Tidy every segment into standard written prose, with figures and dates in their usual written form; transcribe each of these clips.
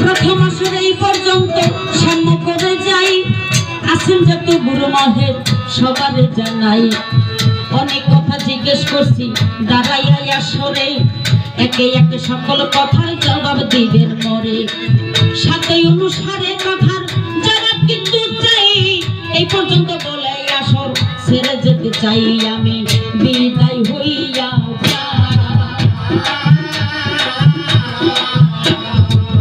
প্রথম আসরে এই পর্যন্ত সাম্য করে যাই, আছেন যত বুড়ো মহের সবারে জানাই। অনেক কথা জিজ্ঞেস করছি দাঁড়াইয়া আসরে, একে একে সকল কথার জবাব দিবেন মরে। সাথেই অনুসারে কথার জবাব কিন্তু চাই, এই পর্যন্ত বলে আসর ছেড়ে যেতে চাই আমি বিদায় হইয়া।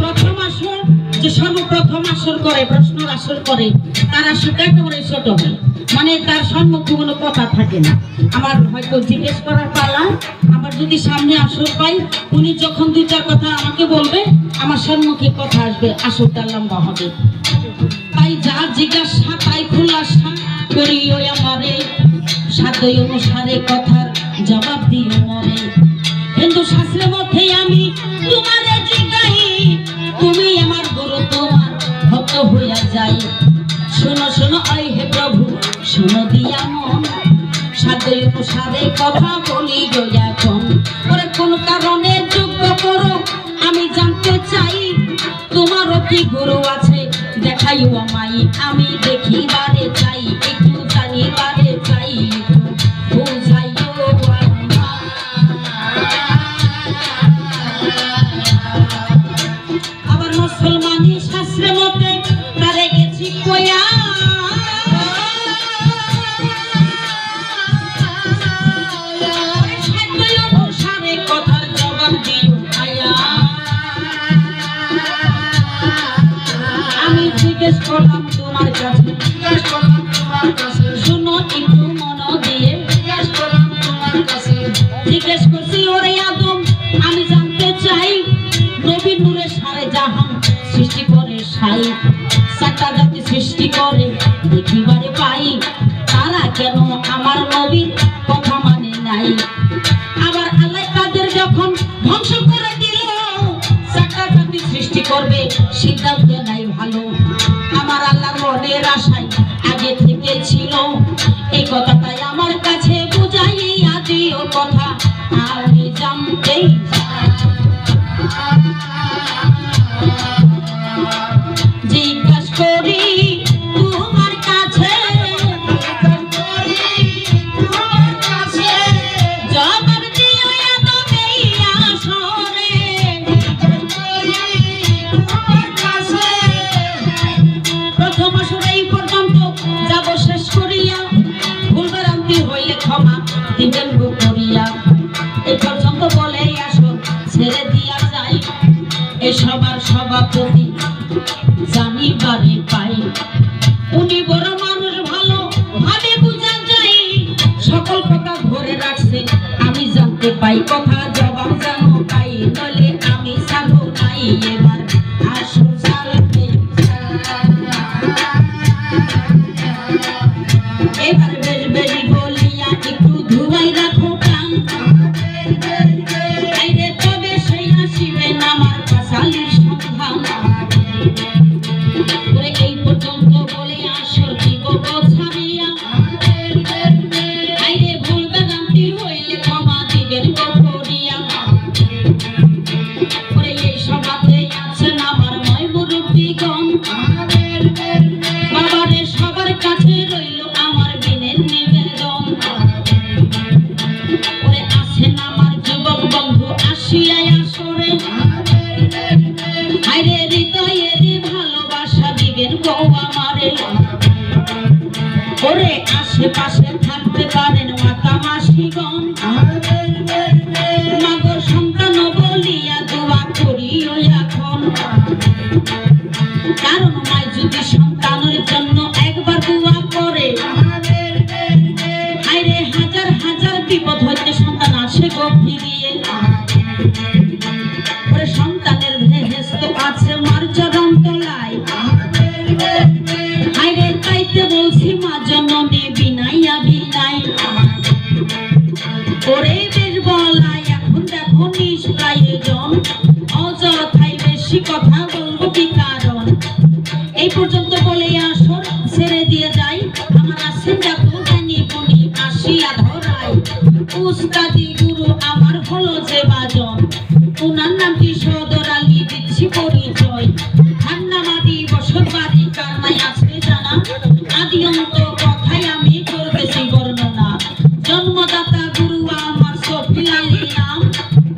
প্রথম আসর যে সর্বপ্রথম আসর করে, প্রশ্নের আসর করে, তার আসরটা একেবারে ছোট হয়, মানে তার সম্মুখে কোনো কথা থাকে না। আমার হয়তো জিজ্ঞেস করার পালা, আবার যদি সামনে আসর পাই, উনি যখন দুই চার কথা আমাকে বলবে, আমার সম্মুখে কথা আসবে, আসরটা লম্বা হবে। তাই যা জিজ্ঞাসা তাই খুলাসা করিও আমারে, সাথে অনুসারে কথার জবাব দিও মরে। হিন্দু শাস্ত্রের মধ্যে আমি তোমারে জিগাই, তুমি আমার গুরু, তোমার ভক্ত হইয়া যাই। শোনো শোনো আই হে প্রভু, শোনো দিয়া মন, সাথে অনুসারে কথা বলি গো এখন। ওরে কোন কারণে যোগ্য করো আমি জানতে চাই, তোমারও কি গুরু আছে দেখাইও আমায়, আমি দেখিবারে চাই, একটু জানিবারে চাই, বুঝাইও আবার মুসলমানি শাস্ত্রের মধ্যে তারে গেছি কয়া, কথার জবাব দিও আয়া। আমি জিজ্ঞেস করলাম তোমার কাছে, শুনো একটু মন দিয়ে, জিজ্ঞেস করছি ওরে আদম, আমি জানতে চাই, নবী নূরে সারে জাহান সৃষ্টি করে সাই, সাতটা জাতি সৃষ্টি করে দেখিবারে পাই, তারা কেন আমার নবীর কথা মানে নাই? আবার আল্লাহ তাদের যখন ধ্বংস করে দিল, সাতটা জাতি সৃষ্টি করবে সিদ্ধান্ত নাই ভালো। আমার আল্লাহর মনের আশায় আগে থেকে ছিল, এই কথাটাই আমার কাছে বুঝাইয়া দিও কথা আমি জানতেই। জিজ্ঞাসা করি তোমার কাছে, জবাব দিও এই আসরে। প্রথম আসরে এই পর্যন্ত যাব শেষ করিয়া, ভুলভ্রান্তি হইলে ক্ষমা দিবেন গো করিয়া। এই পর্যন্ত বলে আসর ছেড়ে দিয়া যাই, এ সবার সভাপতি জানিবারে পাই, উনি বড় মানুষ ভালো ভাবে বুঝা যায়, সকল কথা ধরে রাখছে আমি জানতে পাই, কথা জবাব জানো পাই, নলে আমি ছাড়বো নাই এবার আসর ছাড়তে। এবার বেশ বেশি বলিয়া একটু ধুয়াই রাখো টান, তবে সেই আসিবে আমার কাছালির সন্ধান। এই পর্যন্ত বলে আসর দিব ছাড়িয়া, আইরে ভুল ভ্রান্তি হইলে ক্ষমা দিবেন গো করিয়া। এই সভাতে আছেন আমার ময় মুরব্বিগণ, বাবারে সবার কাছে রইল আমার বিনের নিবেদন। আছেন আমার যুবক বন্ধু আসিয়া আসরে, আইরে হৃদয়ের ভালোবাসা দিবেন গো আমারে। ওরে আশেপাশে থাকতে পারেন মাতা মাসিগণ, মাগো সন্তান বলিয়া দোয়া করিও এখন, কারণ মাই যদি সন্তানের জন্য একবার দোয়া করে, আইরে হাজার হাজার বিপদ হইতে সন্তান আসে গো ফিরিয়ে। ওরে সন্তানের ভেহেস্ত আছে মার চরণ তলায়, আইরে তাইতে বলছি মা জননী বিনাইয়া বিনাই। ওরে বেশ বলাই এখন দেখো নিষ্প্রায়োজন, অযথাই বেশি কথা বলবো কি কারণ? এই পর্যন্ত বলে আসর ছেড়ে দিয়ে যাই, আমার আছেন যত জ্ঞানী গুণী আসিয়া ধরাই, উস্তাদি গুরু আমার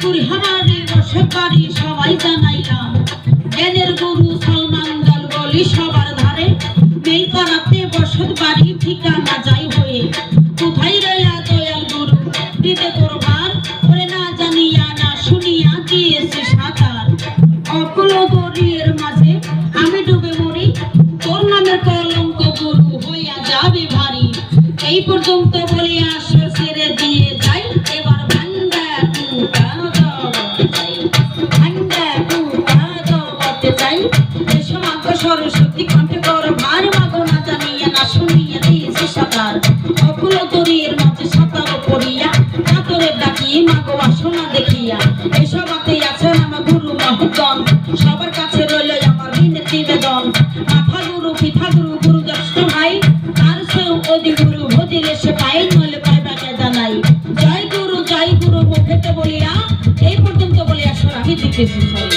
কুড়হারি বসে পারি সবাই জানাইলাম জ্ঞানের গুরু সলমান দল বলি সবার ধারে মেই পাড়াতে বসত বাড়ি ঠিকানা যাই হয়ে কোথায় রয়া দয়াল গুরু দিতে করবার ওরে না জানিয়া না শুনিয়া দিয়েছে সাঁতার অকুল গরিয়ের মাঝে আমি ডুবে মরি তোর নামের কলঙ্ক গুরু হইয়া যাবে ভারী এই পর্যন্ত বলিয়া আসলে ছেড়ে দিয়ে যাই এবার ভাঙ্গা টুকা চাই এসো মাগ সরস্বতী কণ্ঠে কর ভার মাগো না জানিয়া না শুনিয়া দিয়েছে সাঁতার অকুল গরিয়ের মাঝে সাঁতার পড়িয়া কাতরে ডাকি মাগো আসো না দেখিয়া এসবাতে আছেন আমার গুরু মহোদন সবার কাছে রইল আমার বিনতি বেদন মাথা গুরু পিঠা গুরু গুরু জ্যেষ্ঠ ভাই তার সেও অধি গুরু ভজিলে সে পাই নইলে পাইবাকে জানাই জয় গুরু মুখেতে বলিয়া এই পর্যন্ত বলিয়া সরাহি দিতেছি।